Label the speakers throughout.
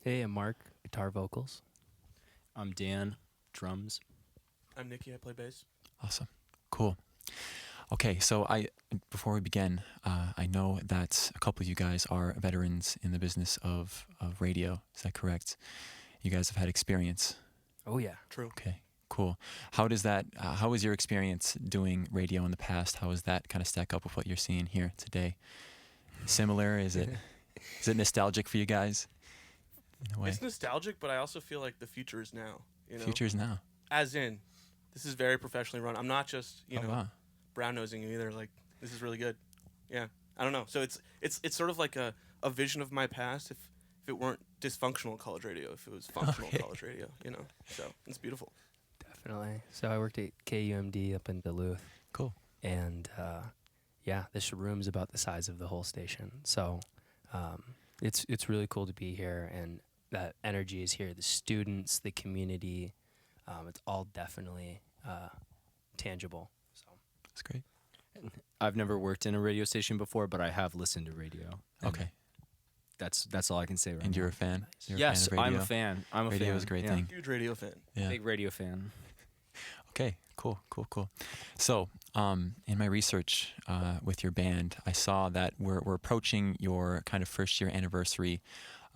Speaker 1: Hey, I'm Mark, guitar vocals.
Speaker 2: I'm Dan, drums.
Speaker 3: I'm Nikki. I play bass.
Speaker 4: Awesome. Cool. Okay, so before we begin, I know that a couple of you guys are veterans in the business of radio. Is that correct? You guys have had experience.
Speaker 1: Oh yeah.
Speaker 3: True.
Speaker 4: Okay, cool. How does that? How was your experience doing radio in the past? How does that kind of stack up with what you're seeing here today? Similar? Is it nostalgic for you guys? In a way?
Speaker 3: It's nostalgic, but I also feel like the future is now. You know,
Speaker 4: Future is now.
Speaker 3: as in, this is very professionally run. I'm not just
Speaker 4: Wow.
Speaker 3: brown nosing you either. Like, this is really good. Yeah, I don't know. So it's sort of like a vision of my past. If it weren't dysfunctional college radio, if it was functional
Speaker 4: Okay.
Speaker 3: college radio, so it's beautiful.
Speaker 1: Definitely. So I worked at KUMD up in Duluth,
Speaker 4: Cool.
Speaker 1: and yeah, this room's about the size of the whole station. So it's really cool to be here, and that energy is here. The students, the community, it's all definitely tangible. So
Speaker 4: That's great.
Speaker 2: I've never worked in a radio station before, but I have listened to radio. And
Speaker 4: Okay.
Speaker 2: That's all I can say right
Speaker 4: And
Speaker 2: now.
Speaker 4: you're a fan? You're
Speaker 2: Yes,
Speaker 4: a fan of
Speaker 2: I'm
Speaker 4: radio?
Speaker 2: a fan. I'm a
Speaker 4: Radio
Speaker 2: fan.
Speaker 4: is a great
Speaker 2: Yeah.
Speaker 4: thing.
Speaker 3: Huge radio fan.
Speaker 4: Yeah.
Speaker 2: Big radio fan.
Speaker 4: Okay, cool. So, in my research with your band, I saw that we're approaching your kind of first year anniversary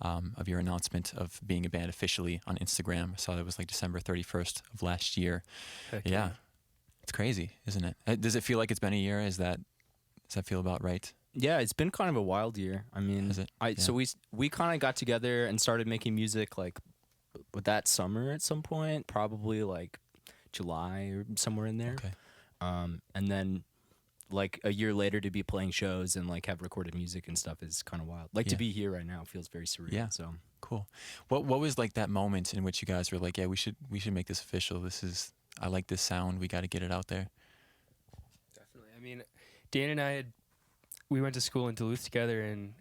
Speaker 4: of your announcement of being a band officially on Instagram. I saw that it was like December 31st of last year.
Speaker 1: heck
Speaker 4: Yeah, it's crazy, isn't it? Does it feel like it's been a year? Does that feel about right?
Speaker 2: Yeah, it's been kind of a wild year. I mean,
Speaker 4: Is it?
Speaker 2: So
Speaker 4: Yeah.
Speaker 2: we kind of got together and started making music like with that summer at some point, probably like July or somewhere in there.
Speaker 4: Okay.
Speaker 2: And then like a year later to be playing shows and like have recorded music and stuff is kind of wild. Like
Speaker 4: Yeah.
Speaker 2: to be here right now feels very surreal.
Speaker 4: Yeah.
Speaker 2: So
Speaker 4: Cool. What was like that moment in which you guys were like, yeah, we should make this official. I like this sound. We got to get it out there.
Speaker 1: Definitely. I mean, Dan and I we went to school in Duluth together, and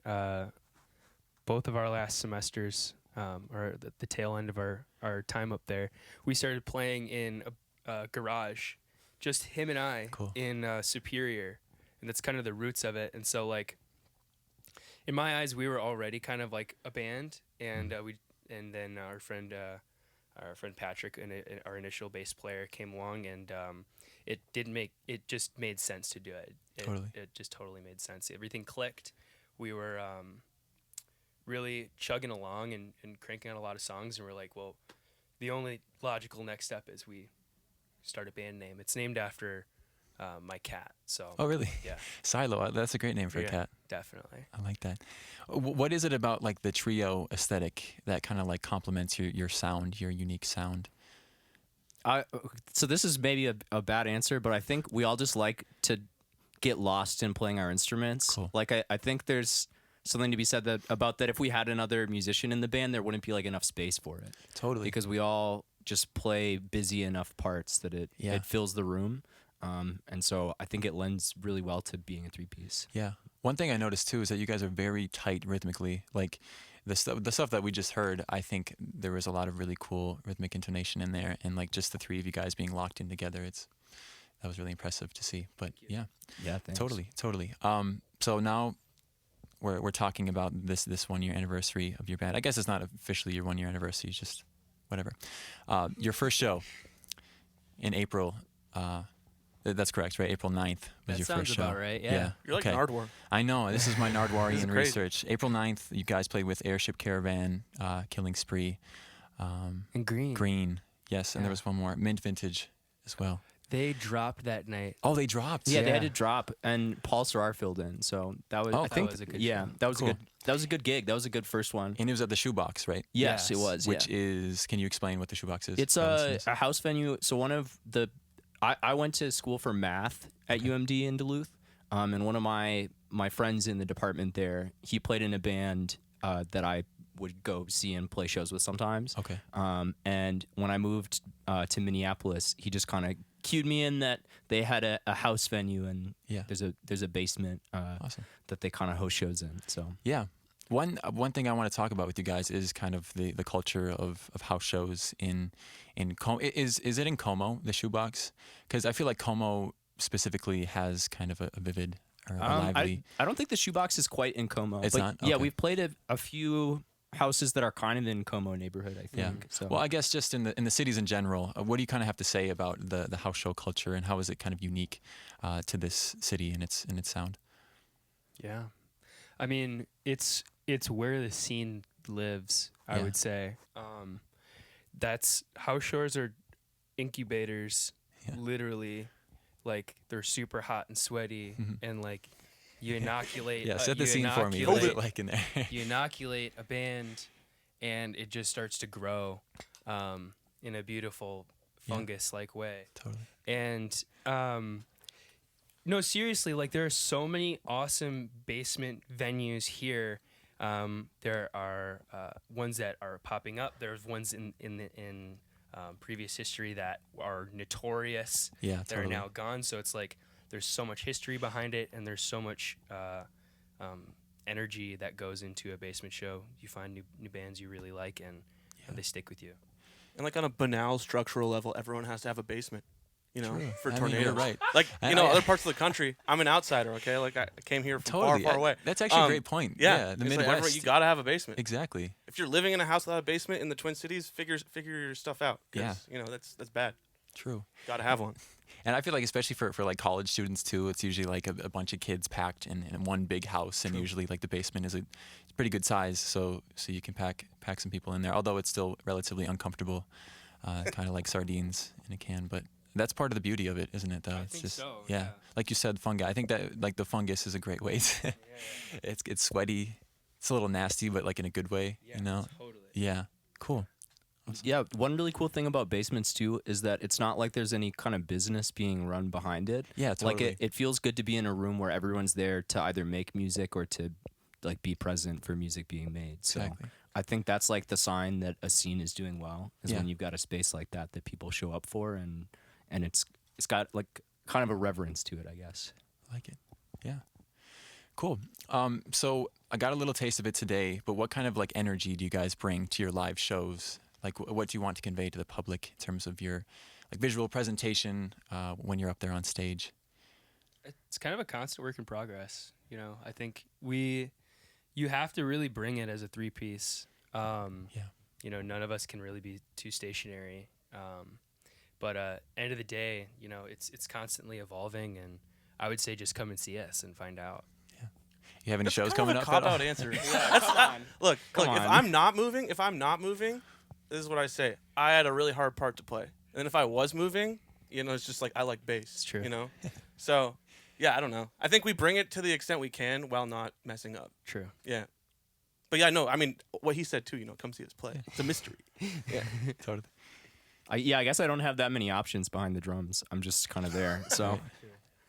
Speaker 1: both of our last semesters, or the tail end of our time up there, we started playing in a garage, just him and I,
Speaker 4: Cool.
Speaker 1: in Superior, and that's kind of the roots of it. And so, like, in my eyes, we were already kind of like a band, and and then our friend Patrick, our initial bass player, came along, and it just made sense to do it.
Speaker 4: Totally.
Speaker 1: It just totally made sense. Everything clicked. We were really chugging along and cranking out a lot of songs, and we're like, well, the only logical next step is we start a band name. It's named after my cat. So
Speaker 4: Oh, really?
Speaker 1: yeah,
Speaker 4: Psylo. That's a great name for a
Speaker 1: Yeah.
Speaker 4: cat.
Speaker 1: definitely.
Speaker 4: I like that. What is it about like the trio aesthetic that kind of like complements your sound, your unique sound?
Speaker 2: so this is maybe a bad answer, but I think we all just like to get lost in playing our instruments.
Speaker 4: Cool.
Speaker 2: Like I think there's something to be said about that if we had another musician in the band, there wouldn't be like enough space for it.
Speaker 4: Totally.
Speaker 2: Because we all just play busy enough parts that it fills the room. And so I think it lends really well to being a three-piece.
Speaker 4: Yeah. One thing I noticed too is that you guys are very tight rhythmically. Like the stuff that we just heard, I think there was a lot of really cool rhythmic intonation in there, and like just the three of you guys being locked in together. That was really impressive to see. But yeah,
Speaker 2: Yeah, thanks.
Speaker 4: totally. So now we're talking about this 1 year anniversary of your band. I guess it's not officially your 1 year anniversary, it's just whatever. Your first show in April. That's correct, right? April 9th was
Speaker 1: That
Speaker 4: your
Speaker 1: sounds
Speaker 4: first show.
Speaker 1: about right, yeah.
Speaker 3: You're like
Speaker 4: okay.
Speaker 3: Nardwar.
Speaker 4: I know. This is my
Speaker 3: This
Speaker 4: Nardwarian
Speaker 3: is crazy.
Speaker 4: research. April 9th, you guys played with Airship Caravan, Killing Spree,
Speaker 1: And Green.
Speaker 4: Green. Yes, and there
Speaker 1: Yeah.
Speaker 4: was one more. Mint Vintage as well.
Speaker 1: They dropped that night.
Speaker 4: Oh, they dropped.
Speaker 2: Yeah, they had
Speaker 1: Yeah.
Speaker 2: to drop, and Paul Serrar filled in. So that was.
Speaker 4: Oh,
Speaker 2: I
Speaker 4: cool.
Speaker 2: think
Speaker 1: That was a good
Speaker 2: yeah,
Speaker 1: show.
Speaker 2: that was
Speaker 4: Cool.
Speaker 2: a good. That was a good gig. That was a good first one.
Speaker 4: And it was at the Shoebox, right?
Speaker 2: Yes, it was.
Speaker 4: Which
Speaker 2: yeah.
Speaker 4: is, can you explain what the Shoebox is?
Speaker 2: It's
Speaker 4: for
Speaker 2: a
Speaker 4: listeners?
Speaker 2: house venue. So one of the, I went to school for math at UMD in Duluth, and one of my friends in the department there, he played in a band that I would go see and play shows with sometimes.
Speaker 4: Okay.
Speaker 2: And when I moved to Minneapolis, he just kind of cued me in that they had a house venue, and
Speaker 4: Yeah.
Speaker 2: there's a basement
Speaker 4: Awesome.
Speaker 2: that they kind of host shows in. So
Speaker 4: Yeah. One thing I want to talk about with you guys is kind of the culture of house shows in Como. Is it in Como, the Shoebox? Because I feel like Como specifically has kind of a vivid or a lively.
Speaker 2: I don't think the Shoebox is quite in Como.
Speaker 4: It's
Speaker 2: but
Speaker 4: not?
Speaker 2: Yeah,
Speaker 4: Okay.
Speaker 2: we've played a few. houses that are kind of in Como neighborhood, I
Speaker 4: Yeah.
Speaker 2: think. So
Speaker 4: Well, I guess just in the cities in general, what do you kind of have to say about the house show culture, and how is it kind of unique to this city and its sound?
Speaker 1: Yeah. I mean, it's where the scene lives, I
Speaker 4: Yeah.
Speaker 1: would say. That's house shows are incubators,
Speaker 4: Yeah.
Speaker 1: literally. Like, they're super hot and sweaty,
Speaker 4: Mhm.
Speaker 1: and like you inoculate.
Speaker 4: Yeah, set the
Speaker 1: you
Speaker 4: scene for me. What's
Speaker 1: inoculate-
Speaker 4: it like in there?
Speaker 1: You inoculate a band, and it just starts to grow in a beautiful
Speaker 4: Yeah.
Speaker 1: fungus-like way.
Speaker 4: Totally.
Speaker 1: And no, seriously, like there are so many awesome basement venues here. There are ones that are popping up. There's ones in previous history that are notorious.
Speaker 4: Yeah,
Speaker 1: That
Speaker 4: totally.
Speaker 1: are now gone. So it's like there's so much history behind it, and there's so much energy that goes into a basement show. You find new bands you really like, and they stick with you.
Speaker 3: And like on a banal structural level, everyone has to have a basement, you know,
Speaker 4: True.
Speaker 3: for
Speaker 4: I mean,
Speaker 3: tornadoes.
Speaker 4: you're right.
Speaker 3: Like,
Speaker 4: I-
Speaker 3: you know,
Speaker 4: I-
Speaker 3: other parts of the country, I'm an outsider, okay? Like, I came here from
Speaker 4: Totally.
Speaker 3: far away.
Speaker 4: That's actually a great point.
Speaker 3: Yeah,
Speaker 4: the
Speaker 3: it's like
Speaker 4: Midwest.
Speaker 3: everyone- you got to have a basement.
Speaker 4: Exactly.
Speaker 3: If you're living in a house without a basement in the Twin Cities, figure your stuff out. 'Cause,
Speaker 4: Yeah.
Speaker 3: you know, that's bad.
Speaker 4: True.
Speaker 3: Got to have one.
Speaker 4: And I feel like, especially for like college students too, it's usually like a bunch of kids packed in one big house, and usually like the basement is it's pretty good size, so you can pack some people in there. Although it's still relatively uncomfortable, kind of like sardines in a can. But that's part of the beauty of it, isn't it? Though
Speaker 1: I
Speaker 4: it's
Speaker 1: think
Speaker 4: just
Speaker 1: so,
Speaker 4: yeah,
Speaker 1: yeah.
Speaker 4: like you said, fungi. I think that like the fungus is a great way. To it's sweaty. It's a little nasty, but like in a good way. You know.
Speaker 1: totally.
Speaker 4: Yeah. Cool.
Speaker 2: yeah, one really cool thing about basements too is that it's not like there's any kind of business being run behind it.
Speaker 4: Yeah,
Speaker 2: Like
Speaker 4: totally.
Speaker 2: it feels good to be in a room where everyone's there to either make music or to like be present for music being made. So
Speaker 4: Exactly.
Speaker 2: I think that's like the sign that a scene is doing well is
Speaker 4: Yeah.
Speaker 2: when you've got a space like that people show up for, and it's got like kind of a reverence to it, I guess.
Speaker 4: I like it. Yeah. Cool. So I got a little taste of it today, but what kind of like energy do you guys bring to your live shows? Like what do you want to convey to the public in terms of your like visual presentation when you're up there on stage?
Speaker 1: It's kind of a constant work in progress. You know, I think you have to really bring it as a three-piece.
Speaker 4: Yeah.
Speaker 1: You know, none of us can really be too stationary. But end of the day, you know, it's constantly evolving, and I would say just come and see us and find out.
Speaker 4: You have any
Speaker 3: That's
Speaker 4: shows
Speaker 3: kind
Speaker 4: coming
Speaker 3: of
Speaker 4: up?
Speaker 3: a
Speaker 4: at all?
Speaker 3: cop-out answer. That's not, look,
Speaker 2: Come
Speaker 3: if
Speaker 2: on.
Speaker 3: I'm not moving, this is what I say. I had a really hard part to play. And then if I was moving, you know, it's just like I like bass.
Speaker 1: It's true.
Speaker 3: You know? So, yeah, I don't know. I think we bring it to the extent we can while not messing up.
Speaker 1: True.
Speaker 3: Yeah. But yeah, no, I mean, what he said too, you know, come see us play. It's a mystery. Yeah.
Speaker 4: Totally.
Speaker 2: I guess I don't have that many options behind the drums. I'm just kind of there. So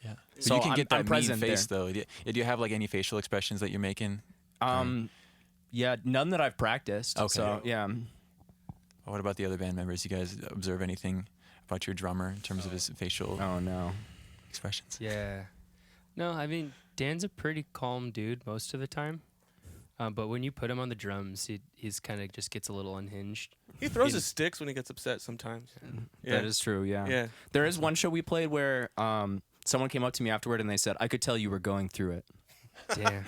Speaker 4: Yeah. But
Speaker 2: So
Speaker 4: you can
Speaker 2: I'm-
Speaker 4: get that
Speaker 2: I'm
Speaker 4: mean
Speaker 2: present
Speaker 4: face
Speaker 2: there.
Speaker 4: though. Do you have like any facial expressions that you're making?
Speaker 2: yeah, none that I've practiced.
Speaker 4: Okay.
Speaker 2: So yeah.
Speaker 4: What about the other band members? You guys observe anything about your drummer in terms of his facial
Speaker 2: Oh no.
Speaker 4: expressions?
Speaker 1: Yeah. No, I mean, Dan's a pretty calm dude most of the time. But when you put him on the drums, he's kind of just gets a little unhinged.
Speaker 3: He throws his sticks when he gets upset sometimes. Yeah.
Speaker 2: That is true. Yeah.
Speaker 3: Yeah.
Speaker 2: There is one show we played where someone came up to me afterward and they said, "I could tell you were going through it."
Speaker 1: Damn.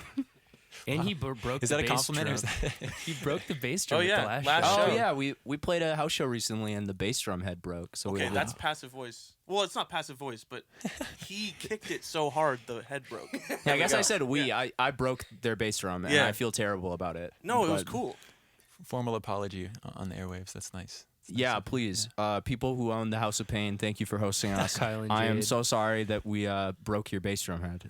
Speaker 1: And he broke
Speaker 4: Is
Speaker 1: the
Speaker 4: that a
Speaker 1: bass
Speaker 4: compliment or is
Speaker 1: drum.
Speaker 4: that?
Speaker 1: He broke the bass drum
Speaker 3: Oh,
Speaker 1: at
Speaker 3: yeah,
Speaker 1: the last
Speaker 3: last
Speaker 1: show.
Speaker 2: Oh
Speaker 3: show.
Speaker 2: yeah, we played a house show recently and the bass drum head broke. So
Speaker 3: Okay,
Speaker 2: we
Speaker 3: that's passive voice. Well, it's not passive voice, but he kicked it so hard the head broke.
Speaker 2: yeah, I guess I
Speaker 3: go.
Speaker 2: said we. I broke their bass drum and
Speaker 3: Yeah.
Speaker 2: I feel terrible about it.
Speaker 3: No, it was
Speaker 2: But-
Speaker 3: cool.
Speaker 4: Formal apology on the airwaves. That's nice. It's nice
Speaker 2: Yeah,
Speaker 4: of you.
Speaker 2: please. People who own the House of Pain, thank you for hosting us.
Speaker 1: Kyle and
Speaker 2: I am
Speaker 1: Jade.
Speaker 2: so sorry that we broke your bass drum head.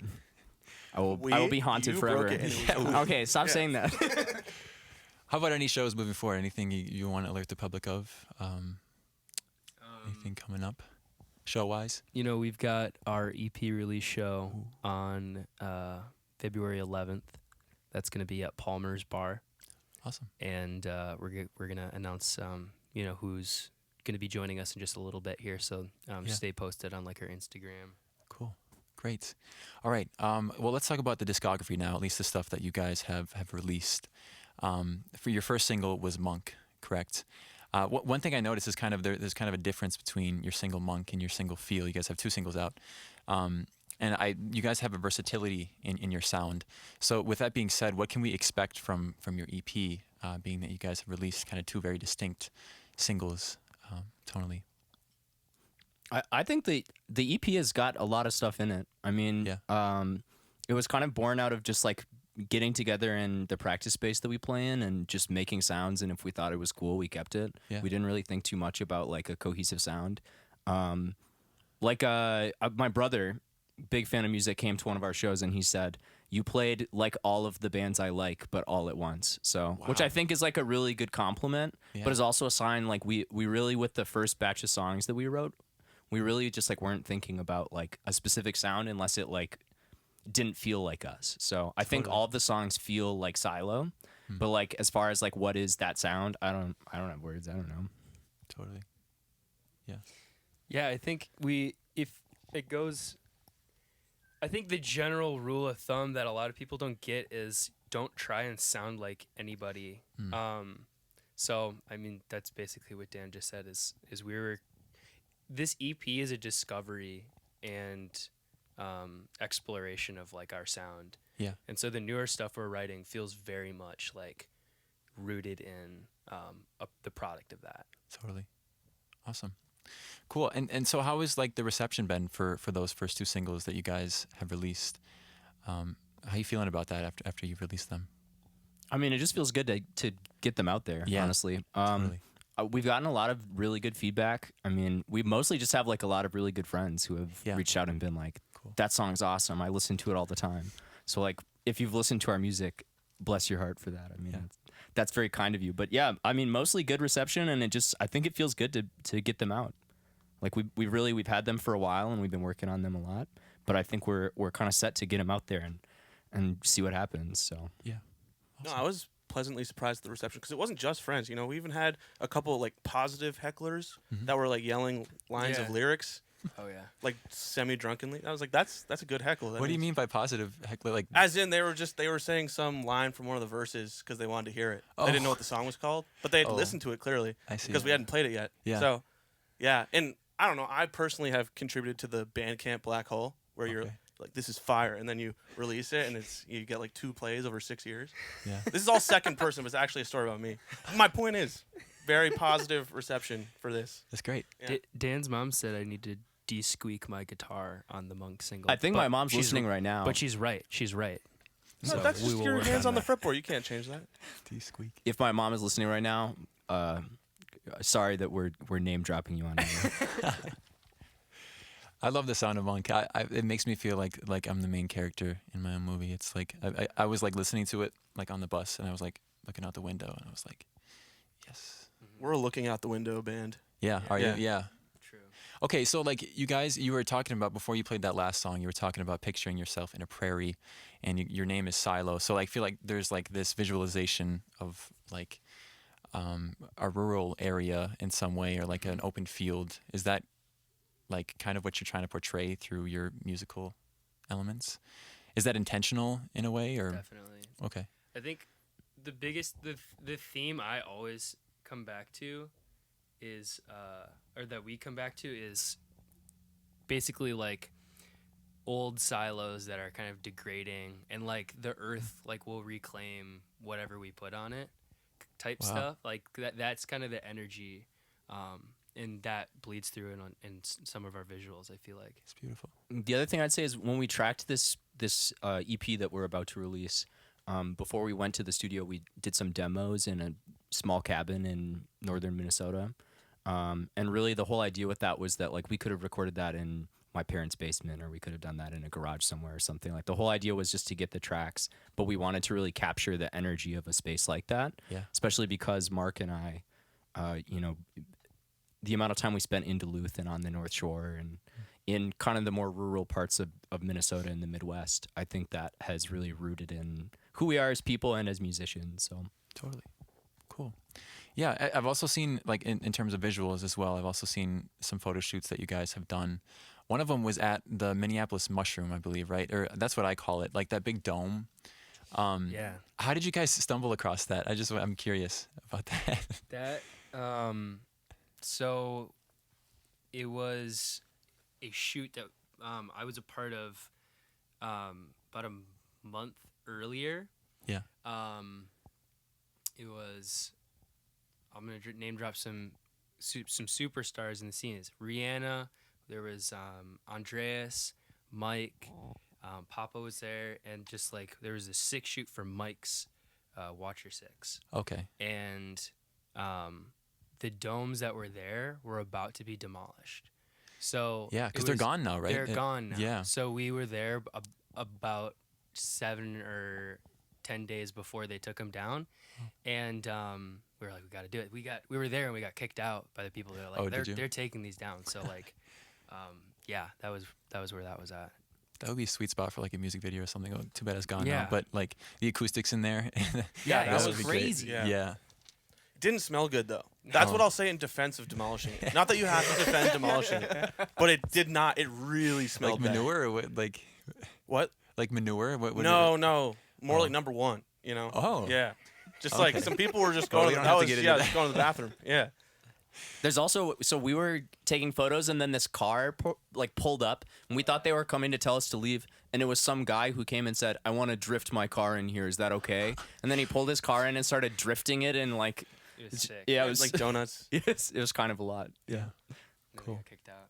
Speaker 2: I will be haunted
Speaker 3: You
Speaker 2: forever.
Speaker 3: broke it and it was cool.
Speaker 2: Okay, stop saying that.
Speaker 4: How about any shows moving forward? Anything you want to alert the public of? Anything coming up, show wise?
Speaker 1: You know, we've got our EP release show on February 11th. That's going to be at Palmer's Bar,
Speaker 4: Awesome.
Speaker 1: and we're gonna announce you know who's going to be joining us in just a little bit here. So
Speaker 4: Yeah.
Speaker 1: stay posted on like our Instagram.
Speaker 4: Cool. Great. All right. Well, let's talk about the discography now, at least the stuff that you guys have released. For your first single was Monk, correct? One thing I noticed is kind of there's kind of a difference between your single Monk and your single Feel. You guys have two singles out. And you guys have a versatility in your sound. So with that being said, what can we expect from your EP being that you guys have released kind of two very distinct singles tonally.
Speaker 2: I think the EP has got a lot of stuff in it. I mean, it was kind of born out of just like getting together in the practice space that we play in and just making sounds. And if we thought it was cool, we kept it.
Speaker 4: Yeah.
Speaker 2: We didn't really think too much about like a cohesive sound. My brother, big fan of music, came to one of our shows and he said, "You played like all of the bands I like, but all at once." So, which I think is like a really good compliment, but is also a sign like we really, with the first batch of songs that we wrote, we really just like weren't thinking about like a specific sound unless it like didn't feel like us. So I think all of the songs feel like Psylo, but like as far as like what is that sound, I don't have words. I don't know.
Speaker 4: Totally. Yeah.
Speaker 1: Yeah, I think I think the general rule of thumb that a lot of people don't get is don't try and sound like anybody. So I mean that's basically what Dan just said is this EP is a discovery and exploration of like our sound.
Speaker 4: Yeah.
Speaker 1: And so the newer stuff we're writing feels very much like rooted in the product of that.
Speaker 4: Totally. Awesome. Cool. And so how has like the reception been for those first two singles that you guys have released? How are you feeling about that after you've released them?
Speaker 2: I mean, it just feels good to get them out there, honestly.
Speaker 4: Totally.
Speaker 2: We've gotten a lot of really good feedback. I mean, we mostly just have like a lot of really good friends who have reached out and been like,
Speaker 4: cool.
Speaker 2: That song's awesome. I listen to it all the time. So like, if you've listened to our music, bless your heart for that. I mean, that's very kind of you. But yeah, I mean, mostly good reception, and I think it feels good to get them out. Like we've had them for a while and we've been working on them a lot, but I think we're kind of set to get them out there and see what happens. So
Speaker 4: yeah.
Speaker 3: Awesome. No, I was pleasantly surprised at the reception because it wasn't just friends. You know, we even had a couple like positive hecklers that were like yelling lines of lyrics.
Speaker 1: Oh yeah.
Speaker 3: Like semi-drunkenly. I was like, that's a good heckle.
Speaker 4: What do you mean by positive heckler? Like,
Speaker 3: as in they were saying some line from one of the verses because they wanted to hear it. They didn't know what the song was called, but they had listened to it clearly.
Speaker 4: I see.
Speaker 3: Because we hadn't played it yet.
Speaker 4: Yeah.
Speaker 3: So, yeah, and I don't know. I personally have contributed to the Bandcamp black hole where you're like, this is fire, and then you release it, and you get like 2 plays over 6 years.
Speaker 4: Yeah.
Speaker 3: This is all second person, but it's actually a story about me. My point is, very positive reception for this.
Speaker 4: That's great.
Speaker 3: Yeah.
Speaker 1: Dan's mom said I need to de-squeak my guitar on the Monk single.
Speaker 2: I think my mom's listening right now.
Speaker 1: But she's right. She's right.
Speaker 3: No,
Speaker 1: So
Speaker 3: that's
Speaker 1: we
Speaker 3: just
Speaker 1: will
Speaker 3: your
Speaker 1: work
Speaker 3: hands on the
Speaker 1: that.
Speaker 3: fretboard. You can't change that.
Speaker 4: Squeak.
Speaker 2: If my mom is listening right now, sorry that we're name dropping you on here.
Speaker 4: I love the sound of Monk. It makes me feel like I'm the main character in my own movie. It's like I was like listening to it like on the bus, and I was like looking out the window, and I was like, yes.
Speaker 3: We're a looking out the window band.
Speaker 4: Yeah. Are you? Yeah.
Speaker 1: True.
Speaker 4: Okay, so like you guys, you were talking about before you played that last song, you were talking about picturing yourself in a prairie, and your name is Psylo. So I feel like there's like this visualization of like a rural area in some way, or like an open field. Is that like kind of what you're trying to portray through your musical elements? Is that intentional in a way, or?
Speaker 1: Definitely.
Speaker 4: Okay.
Speaker 1: I think the biggest the theme I always come back to is or that we come back to is basically like old silos that are kind of degrading, and like the earth like will reclaim whatever we put on it type stuff. Like that's kind of the energy, and that bleeds through in some of our visuals, I feel like.
Speaker 4: It's beautiful.
Speaker 2: The other thing I'd say is when we tracked this EP that we're about to release, before we went to the studio, we did some demos in a small cabin in northern Minnesota. And really the whole idea with that was that like we could have recorded that in my parents' basement, or we could have done that in a garage somewhere or something. Like the whole idea was just to get the tracks, but we wanted to really capture the energy of a space like that.
Speaker 4: Yeah.
Speaker 2: Especially because Mark and I, the amount of time we spent in Duluth and on the North Shore and in kind of the more rural parts of Minnesota and the Midwest, I think that has really rooted in who we are as people and as musicians. So
Speaker 4: Totally. Cool. Yeah, I've also seen, like, in terms of visuals as well, I've also seen some photo shoots that you guys have done. One of them was at the Minneapolis Mushroom, I believe, right? Or that's what I call it, like that big dome.
Speaker 1: Yeah.
Speaker 4: How did you guys stumble across that? I'm curious about that.
Speaker 1: So it was a shoot that I was a part of about a month earlier.
Speaker 4: Yeah.
Speaker 1: it was. I'm gonna name drop some superstars in the scene. It's Rihanna. There was Andreas, Mike, Papa was there, and just like there was a 6 shoot for Mike's Watcher 6.
Speaker 4: Okay.
Speaker 1: And the domes that were there were about to be demolished. So
Speaker 4: Yeah, because they're gone now, right?
Speaker 1: They're gone now.
Speaker 4: Yeah.
Speaker 1: So we were there about 7 or 10 days before they took them down, and we were like, we got to do it. We were there and we got kicked out by the people that are like, they're taking these down. So like, yeah, that was where that was at.
Speaker 4: That would be a sweet spot for like a music video or something. Oh, too bad it's gone
Speaker 1: Yeah.
Speaker 4: now. But like the acoustics in there.
Speaker 1: Yeah,
Speaker 3: that
Speaker 1: was
Speaker 3: would be
Speaker 1: crazy.
Speaker 3: great.
Speaker 4: Yeah.
Speaker 3: It didn't smell good though. That's
Speaker 4: No.
Speaker 3: what I'll say in defense of demolishing it. Not that you have to defend demolishing it, but it did not. It really smelled
Speaker 4: Like
Speaker 3: bad.
Speaker 4: manure or what? Like
Speaker 3: What?
Speaker 4: like manure? What
Speaker 3: No, more
Speaker 4: Oh.
Speaker 3: like number one. You know?
Speaker 4: Oh.
Speaker 3: Yeah. Just
Speaker 4: Okay.
Speaker 3: like some people were just
Speaker 4: Well,
Speaker 3: going.
Speaker 4: we don't
Speaker 3: that
Speaker 4: have to
Speaker 3: was
Speaker 4: get into
Speaker 3: yeah,
Speaker 4: that.
Speaker 3: just going to the bathroom. Yeah.
Speaker 2: There's also, so we were taking photos and then this car pulled up and we thought they were coming to tell us to leave, and it was some guy who came and said, I want to drift my car in here, is that okay? And then he pulled his car in and started drifting it, and like,
Speaker 1: It was sick.
Speaker 2: yeah, it
Speaker 3: It
Speaker 2: was
Speaker 3: was like donuts.
Speaker 2: it was kind of a lot.
Speaker 4: Yeah.
Speaker 1: And then we
Speaker 4: Cool.
Speaker 1: got kicked out.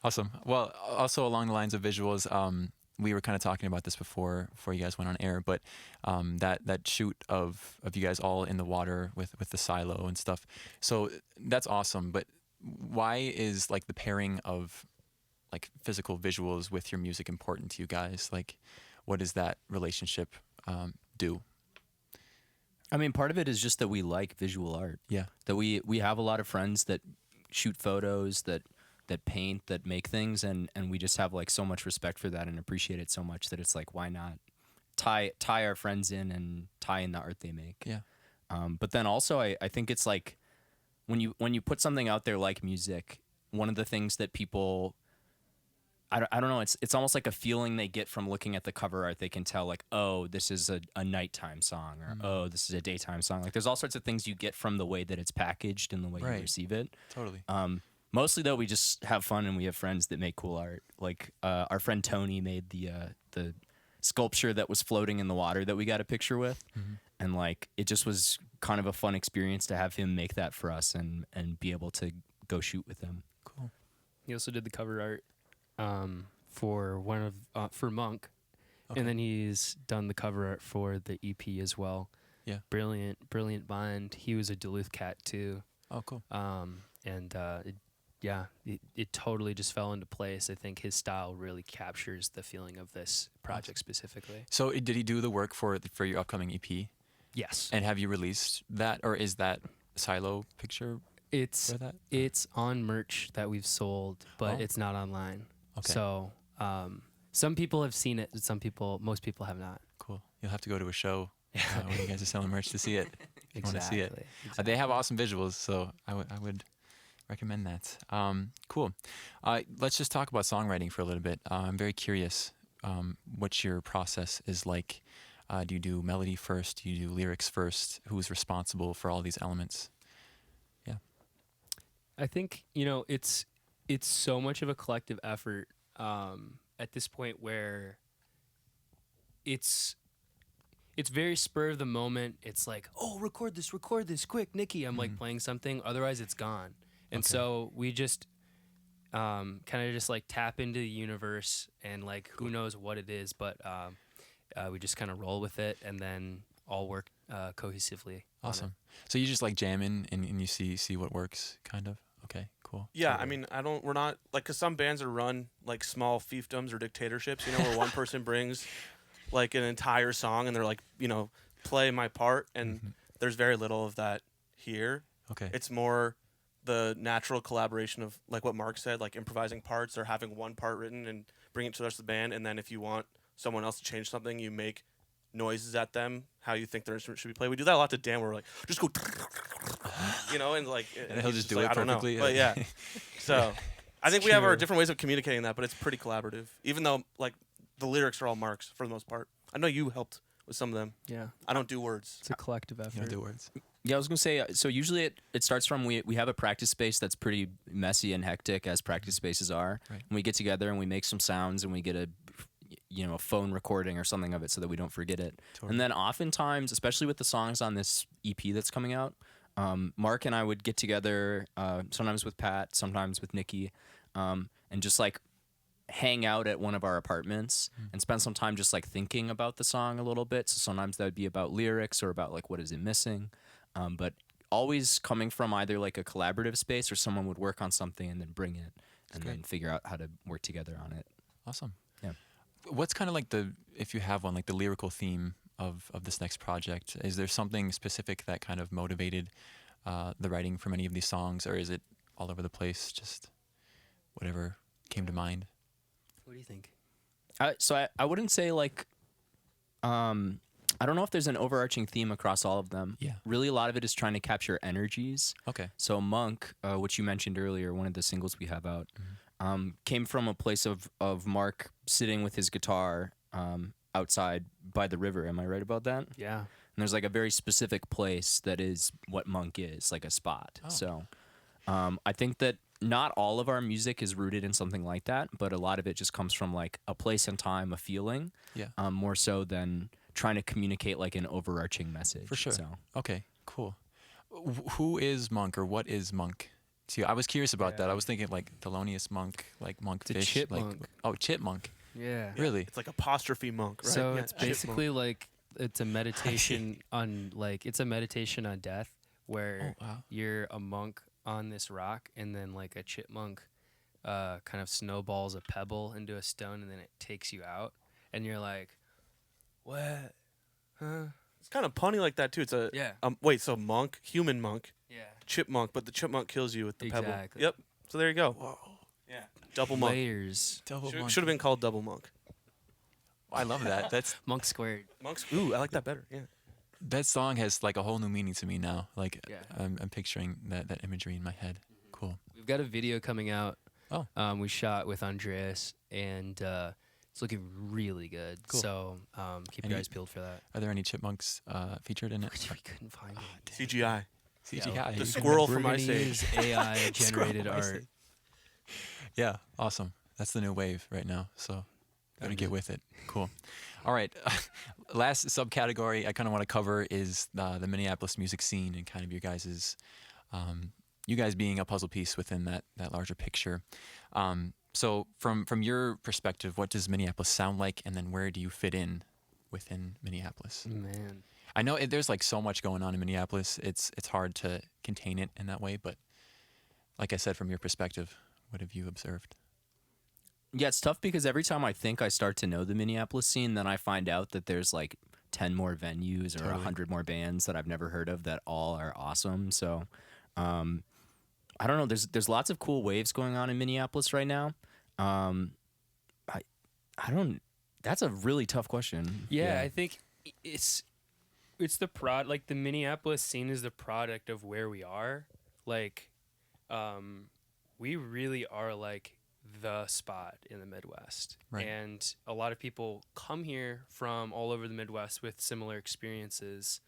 Speaker 4: Awesome. Well, also along the lines of visuals, we were kind of talking about this before you guys went on air, but that shoot of you guys all in the water with the Psylo and stuff. So that's awesome. But why is like the pairing of like physical visuals with your music important to you guys? Like, what does that relationship do?
Speaker 2: I mean, part of it is just that we like visual art.
Speaker 4: Yeah.
Speaker 2: That we have a lot of friends that shoot photos, that paint, that make things, and we just have like so much respect for that and appreciate it so much that it's like, why not tie our friends in and tie in the art they make.
Speaker 4: Yeah.
Speaker 2: But then also I think it's like when you put something out there like music, one of the things that people, I don't know, it's almost like a feeling they get from looking at the cover art. They can tell like, oh, this is a nighttime song, or oh, this is a daytime song. Like there's all sorts of things you get from the way that it's packaged and the way
Speaker 4: Right.
Speaker 2: you receive it.
Speaker 4: Totally.
Speaker 2: Mostly though, we just have fun and we have friends that make cool art. Like our friend Tony made the sculpture that was floating in the water that we got a picture with, and like it just was kind of a fun experience to have him make that for us and be able to go shoot with him.
Speaker 4: Cool.
Speaker 1: He also did the cover art for one of for Monk,
Speaker 4: Okay.
Speaker 1: and then he's done the cover art for the EP as well.
Speaker 4: Yeah.
Speaker 1: Brilliant mind. He was a Duluth cat too,
Speaker 4: Oh, cool.
Speaker 1: and it totally just fell into place. I think his style really captures the feeling of this project specifically.
Speaker 4: So did he do the work for your upcoming EP?
Speaker 1: Yes,
Speaker 4: And have you released that, or is that Psylo picture
Speaker 1: it's
Speaker 4: for that?
Speaker 1: it's on merch that we've sold, but
Speaker 4: Oh.
Speaker 1: it's not online.
Speaker 4: Okay.
Speaker 1: So some people have seen it, most people have not.
Speaker 4: Cool. You'll have to go to a show when you guys are selling merch to see it. If you want to see it.
Speaker 1: Exactly.
Speaker 4: They have awesome visuals, so I would recommend that. Cool. Let's just talk about songwriting for a little bit. I'm very curious what your process is like. Do you do melody first? Do you do lyrics first? Who's responsible for all these elements? Yeah.
Speaker 1: I think it's so much of a collective effort at this point where it's very spur of the moment. It's like, oh, record this quick, Nikki. I'm like playing something, otherwise it's gone. And
Speaker 4: Okay.
Speaker 1: so we just kind of just like tap into the universe, and like who knows what it is, but we just kind of roll with it and then all work cohesively. on it.
Speaker 4: Awesome. So you just like jam in and you see what works, kind of? Okay, cool.
Speaker 3: Yeah, I mean, we're not, like, because some bands are run like small fiefdoms or dictatorships, where one person brings like an entire song and they're like, play my part, and there's very little of that here.
Speaker 4: Okay.
Speaker 3: It's more the natural collaboration of, like what Mark said, like improvising parts or having one part written and bring it to the rest of the band, and then if you want someone else to change something, you make noises at them how you think their instrument should be played. We do that a lot to Dan, where we're like, just go, and like,
Speaker 4: And he'll
Speaker 3: he's
Speaker 4: just do
Speaker 3: like,
Speaker 4: it
Speaker 3: I don't know.
Speaker 4: perfectly.
Speaker 3: But yeah, so I think we have our
Speaker 1: true.
Speaker 3: different ways of communicating that, but it's pretty collaborative. Even though like the lyrics are all Mark's for the most part. I know you helped with some of them.
Speaker 1: Yeah,
Speaker 3: I don't do words.
Speaker 1: it's a collective
Speaker 4: You
Speaker 1: effort.
Speaker 4: don't do words.
Speaker 2: Yeah, I was gonna say. So usually it starts from we have a practice space that's pretty messy and hectic, as practice spaces are.
Speaker 4: Right.
Speaker 2: And we get together and we make some sounds and we get a a phone recording or something of it so that we don't forget it.
Speaker 4: Totally.
Speaker 2: And then oftentimes, especially with the songs on this EP that's coming out, Mark and I would get together, sometimes with Pat, sometimes with Nikki, and just like hang out at one of our apartments and spend some time just like thinking about the song a little bit. So sometimes that would be about lyrics or about like what is it missing, but always coming from either like a collaborative space or someone would work on something and then bring it and then figure out how to work together on it.
Speaker 4: Awesome.
Speaker 2: Yeah.
Speaker 4: What's kind of like if you have one, like the lyrical theme of this next project? Is there something specific that kind of motivated the writing for many of these songs, or is it all over the place, just whatever came to mind?
Speaker 1: What do you think?
Speaker 2: So I wouldn't say like, I don't know if there's an overarching theme across all of them.
Speaker 4: Yeah.
Speaker 2: Really, a lot of it is trying to capture energies.
Speaker 4: Okay.
Speaker 2: So Monk, which you mentioned earlier, one of the singles we have out, came from a place of Mark sitting with his guitar outside by the river. Am I right about that?
Speaker 1: Yeah.
Speaker 2: And there's like a very specific place that is what Monk is, like a spot.
Speaker 4: Oh.
Speaker 2: So I think that not all of our music is rooted in something like that, but a lot of it just comes from like a place and time, a feeling,
Speaker 4: Yeah.
Speaker 2: more so than trying to communicate like an overarching message.
Speaker 4: For sure.
Speaker 2: So.
Speaker 4: Okay, cool. Who is Monk, or what is Monk to you? I was curious about that. I was thinking like Thelonious Monk, like
Speaker 1: It's a
Speaker 4: Monkfish.
Speaker 1: chipmunk.
Speaker 4: Like, oh, chipmunk.
Speaker 1: Yeah.
Speaker 4: Really?
Speaker 3: It's like apostrophe monk, right?
Speaker 1: So
Speaker 3: Yeah,
Speaker 1: it's
Speaker 3: chipmunk.
Speaker 1: basically like it's a meditation on death where
Speaker 4: Oh, wow.
Speaker 1: you're a monk on this rock and then like a chipmunk kind of snowballs a pebble into a stone and then it takes you out and you're like, what? Huh?
Speaker 3: It's kind of punny like that too. It's a
Speaker 1: Yeah.
Speaker 3: wait, so monk, human monk,
Speaker 1: Yeah.
Speaker 3: chipmunk, but the chipmunk kills you with the pebble.
Speaker 1: Exactly.
Speaker 3: Yep. So there you go.
Speaker 4: Whoa.
Speaker 3: Yeah. Double monk.
Speaker 1: Layers.
Speaker 4: Double
Speaker 3: Should
Speaker 4: monk.
Speaker 3: have been called double monk.
Speaker 4: I love that.
Speaker 1: Monk squared.
Speaker 3: Monks. Ooh, I like that better. Yeah.
Speaker 4: That song has like a whole new meaning to me now. Like
Speaker 1: Yeah.
Speaker 4: I'm picturing that imagery in my head. Cool.
Speaker 1: We've got a video coming out.
Speaker 4: Oh.
Speaker 1: We shot with Andreas and it's looking really good.
Speaker 4: Cool.
Speaker 1: So keep
Speaker 4: Any-
Speaker 1: your eyes peeled for that.
Speaker 4: Are there any chipmunks featured in it?
Speaker 1: We couldn't find it.
Speaker 3: CGI.
Speaker 4: CGI.
Speaker 3: The squirrel
Speaker 1: We're
Speaker 3: from
Speaker 1: gonna
Speaker 3: Ice Age.
Speaker 1: use AI generated
Speaker 4: Squirrel from Ice
Speaker 1: art.
Speaker 4: Age. Yeah, awesome. That's the new wave right now. So gotta get with it. Cool. All right. Last subcategory I kind of want to cover is the Minneapolis music scene and kind of your guys's, you guys being a puzzle piece within that larger picture. So from your perspective, what does Minneapolis sound like, and then where do you fit in within Minneapolis?
Speaker 1: Man.
Speaker 4: I know there's like so much going on in Minneapolis. It's hard to contain it in that way, but like I said, from your perspective, what have you observed?
Speaker 2: Yeah, it's tough because every time I think I start to know the Minneapolis scene, then I find out that there's like 10 more venues or
Speaker 4: Totally.
Speaker 2: 100 more bands that I've never heard of that all are awesome. So I don't know. There's lots of cool waves going on in Minneapolis right now. I don't. That's a really tough question.
Speaker 1: Yeah, I think it's the like the Minneapolis scene is the product of where we are. Like, we really are like the spot in the Midwest.
Speaker 4: Right.
Speaker 1: And a lot of people come here from all over the Midwest with similar experiences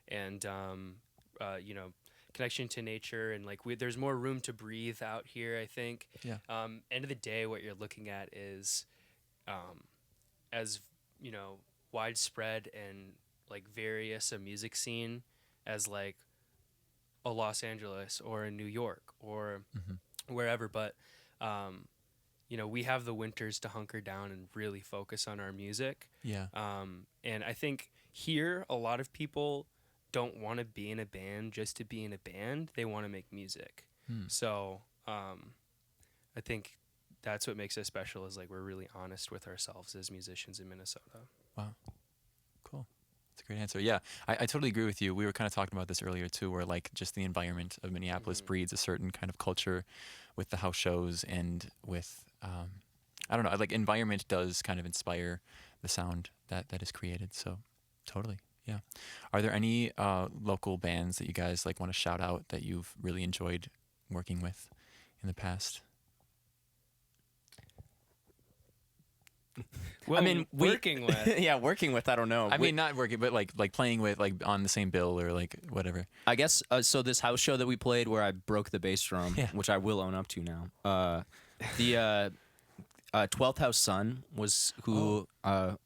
Speaker 1: and, connection to nature. And like, there's more room to breathe out here, I think.
Speaker 4: Yeah.
Speaker 1: End of the day, what you're looking at is, as, widespread and like various a music scene as like a Los Angeles or a New York or wherever. But, we have the winters to hunker down and really focus on our music.
Speaker 4: Yeah.
Speaker 1: And I think here, a lot of people don't want to be in a band just to be in a band. They want to make music. So I think that's what makes us special is like we're really honest with ourselves as musicians in Minnesota.
Speaker 4: Wow. Cool. That's a great answer. Yeah, I totally agree with you. We were kind of talking about this earlier too, where like just the environment of Minneapolis breeds a certain kind of culture with the house shows and with, I don't know, like environment does kind of inspire the sound that is created. So totally. Yeah. Are there any local bands that you guys like want to shout out that you've really enjoyed working with in the past?
Speaker 1: Well,
Speaker 2: I mean,
Speaker 1: working with.
Speaker 2: yeah, working with. I don't know.
Speaker 4: I mean, not working, but like playing with, like on the same bill or like whatever.
Speaker 2: I guess so. This house show that we played, where I broke the bass drum,
Speaker 4: Yeah.
Speaker 2: which I will own up to now. 12th House Sun was who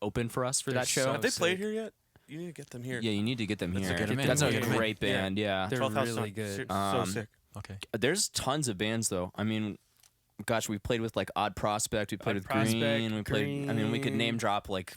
Speaker 2: opened for us for
Speaker 1: They're
Speaker 2: that show.
Speaker 1: so
Speaker 3: Have they played
Speaker 1: sick.
Speaker 3: here yet? You need to get them here.
Speaker 2: Yeah, you need to get them
Speaker 3: Let's
Speaker 2: here.
Speaker 3: get 'em in.
Speaker 2: That's a
Speaker 3: Get 'em in.
Speaker 2: great band. Yeah.
Speaker 1: They're
Speaker 3: 12th House
Speaker 1: really
Speaker 3: Sun.
Speaker 1: good.
Speaker 3: So sick.
Speaker 4: Okay.
Speaker 2: There's tons of bands though. I mean, gosh, we played with like Odd Prospect. We played
Speaker 1: Odd
Speaker 2: with Green.
Speaker 1: Prospect,
Speaker 2: We played. I mean, we could name
Speaker 1: Green.
Speaker 2: drop like.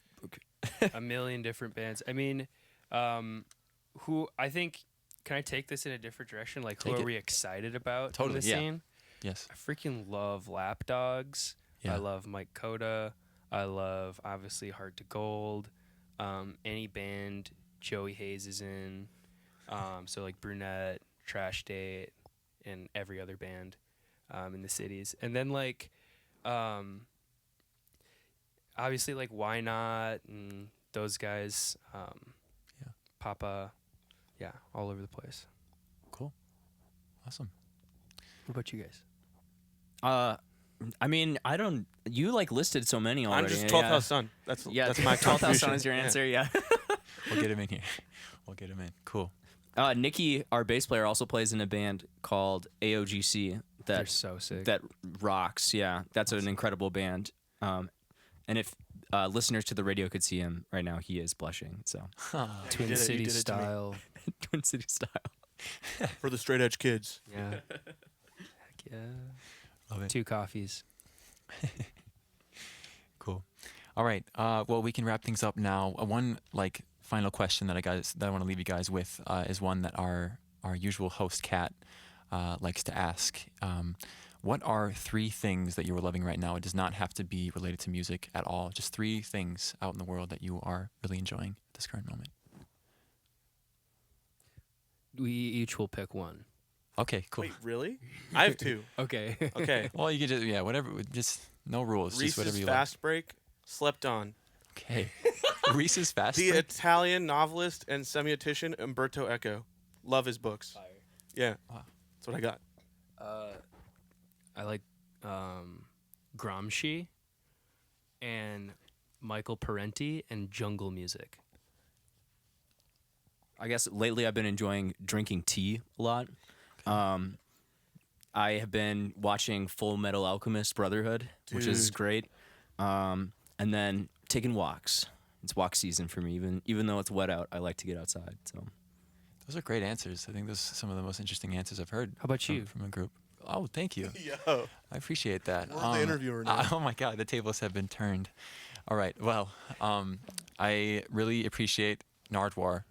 Speaker 1: A million different bands. I mean, who I think, can I take this in a different direction? Like, who
Speaker 4: Take
Speaker 1: are
Speaker 4: it.
Speaker 1: we excited about
Speaker 4: Totally,
Speaker 1: in the
Speaker 4: yeah.
Speaker 1: scene?
Speaker 4: Yes.
Speaker 1: I freaking love Lapdogs.
Speaker 4: Yeah.
Speaker 1: I love Mike Coda. I love, obviously, Hard to Gold. Any band Joey Hayes is in. So, like, Brunette, Trash Date, and every other band in the cities. And then, like, obviously, like, Why Not and those guys.
Speaker 4: Yeah.
Speaker 1: Papa. Yeah, all over the place.
Speaker 4: Cool. Awesome.
Speaker 1: What about you guys?
Speaker 2: I mean, I don't. You like listed so many already.
Speaker 3: I'm just 12th House Sun. That's
Speaker 2: Yeah,
Speaker 3: that's my
Speaker 2: 12th House
Speaker 3: contribution.
Speaker 2: Sun is your
Speaker 3: Yeah.
Speaker 2: answer. Yeah.
Speaker 4: We'll get him in here. We'll get him in. Cool.
Speaker 2: Nikki, our bass player, also plays in a band called AOGC.
Speaker 1: They're
Speaker 2: That
Speaker 1: so sick.
Speaker 2: that rocks. Yeah, that's an incredible band. And if listeners to the radio could see him right now, he is blushing. So
Speaker 1: Twin
Speaker 3: You
Speaker 1: City
Speaker 3: did it to me.
Speaker 1: style.
Speaker 2: Twin City style.
Speaker 3: For the straight edge kids.
Speaker 1: Yeah. Heck yeah.
Speaker 4: Love it.
Speaker 1: 2 coffees.
Speaker 4: Cool. All right. Well, we can wrap things up now. One final question that I want to leave you guys with is one that our usual host Kat likes to ask. What are 3 things that you are loving right now? It does not have to be related to music at all. Just 3 things out in the world that you are really enjoying at this current moment.
Speaker 1: We each will pick one.
Speaker 4: Okay. Cool.
Speaker 3: Wait, really? I have 2.
Speaker 1: Okay.
Speaker 3: Okay.
Speaker 4: Well, you could just whatever. Just no rules. Just whatever
Speaker 3: Reese's
Speaker 4: you
Speaker 3: Fast Break, Slept On.
Speaker 4: like. Okay. Reese's Fast
Speaker 3: The
Speaker 4: Break?
Speaker 3: Italian novelist and semiotician Umberto Eco. Love his books. Yeah.
Speaker 4: Wow.
Speaker 3: That's what I got.
Speaker 1: I like Gramsci and Michael Parenti and jungle music.
Speaker 2: I guess lately I've been enjoying drinking tea a lot. I have been watching Full Metal Alchemist Brotherhood, which is
Speaker 3: Dude.
Speaker 2: great. And then taking walks. It's walk season for me. Even though it's wet out, I like to get outside. So
Speaker 4: Those are great answers. I think those are some of the most interesting answers I've heard.
Speaker 1: How about you?
Speaker 4: From a group. Oh, thank you.
Speaker 3: Yo.
Speaker 4: I appreciate that.
Speaker 3: We're the interviewer now.
Speaker 4: Oh my God, the tables have been turned. All right. Well, I really appreciate Nardwar.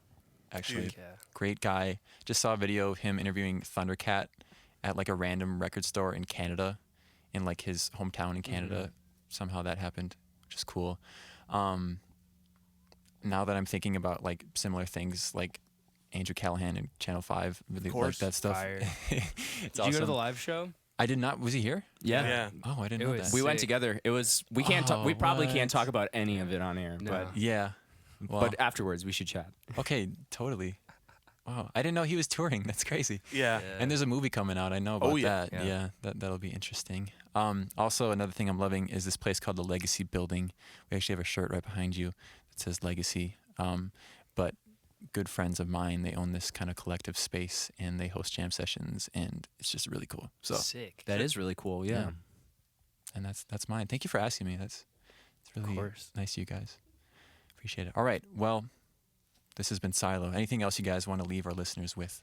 Speaker 4: Actually,
Speaker 3: Dude.
Speaker 1: Yeah.
Speaker 4: great guy. Just saw a video of him interviewing Thundercat at like a random record store in Canada, in like his hometown in Canada. Somehow that happened, which is cool. Now that I'm thinking about like similar things, like Andrew Callahan and Channel 5, really like
Speaker 3: course.
Speaker 4: that stuff.
Speaker 1: Fire.
Speaker 4: It's
Speaker 1: Did
Speaker 4: awesome.
Speaker 1: you go to the live show?
Speaker 4: I did not. Was he here?
Speaker 2: yeah.
Speaker 3: Yeah.
Speaker 4: Oh, I didn't
Speaker 1: It
Speaker 4: know
Speaker 1: was
Speaker 4: that.
Speaker 2: We went
Speaker 1: Sick.
Speaker 2: together. It was we can't talk. We
Speaker 4: Oh,
Speaker 2: probably
Speaker 4: what?
Speaker 2: can't talk about any of it on air,
Speaker 1: No.
Speaker 4: Yeah. Wow.
Speaker 2: but afterwards we should chat.
Speaker 4: Okay, totally. Wow, I didn't know he was touring. That's crazy.
Speaker 3: Yeah.
Speaker 4: And there's a movie coming out. I know about
Speaker 3: Oh, yeah.
Speaker 4: that.
Speaker 1: Yeah.
Speaker 4: Yeah, that'll be interesting. Also, another thing I'm loving is this place called the Legacy Building. We actually have a shirt right behind you that says Legacy. But good friends of mine, they own this kind of collective space and they host jam sessions, and it's just really cool. So,
Speaker 1: Sick.
Speaker 2: That is really cool. Yeah.
Speaker 4: and that's mine. Thank you for asking me. It's really
Speaker 1: course.
Speaker 4: nice of you guys. Appreciate it. All right. Well, this has been Psylo. Anything else you guys want to leave our listeners with?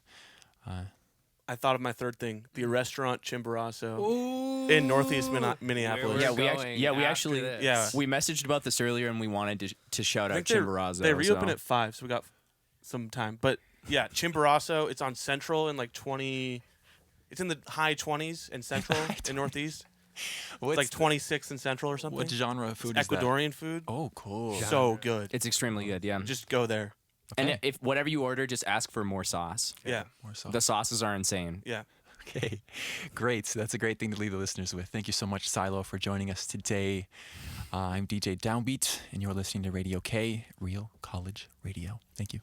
Speaker 3: I thought of my 3rd thing. The restaurant Chimborazo in Northeast Minneapolis.
Speaker 1: We're
Speaker 2: we
Speaker 1: going after
Speaker 2: actually
Speaker 1: this.
Speaker 3: Yeah.
Speaker 2: we messaged about this earlier and we wanted to shout
Speaker 3: I
Speaker 2: out
Speaker 3: think they're-
Speaker 2: Chimborazo.
Speaker 3: They reopen
Speaker 2: so.
Speaker 3: at 5, so we got some time. But yeah, Chimborazo, it's on Central in like 20. It's in the high 20s in Central in Northeast.
Speaker 4: What's
Speaker 3: It's like 26 in Central or something.
Speaker 4: what genre of food
Speaker 3: It's
Speaker 4: is that?
Speaker 3: Ecuadorian food.
Speaker 4: Oh, cool.
Speaker 3: So good.
Speaker 2: It's extremely good. Yeah.
Speaker 3: Just go there.
Speaker 2: And
Speaker 4: Okay.
Speaker 2: if whatever you order, just ask for more sauce.
Speaker 3: Yeah.
Speaker 4: More sauce.
Speaker 2: The sauces are insane.
Speaker 3: Yeah.
Speaker 4: Okay, great. So that's a great thing to leave the listeners with. Thank you so much, Psylo, for joining us today. I'm DJ Downbeat, and you're listening to Radio K, Real College Radio. Thank you.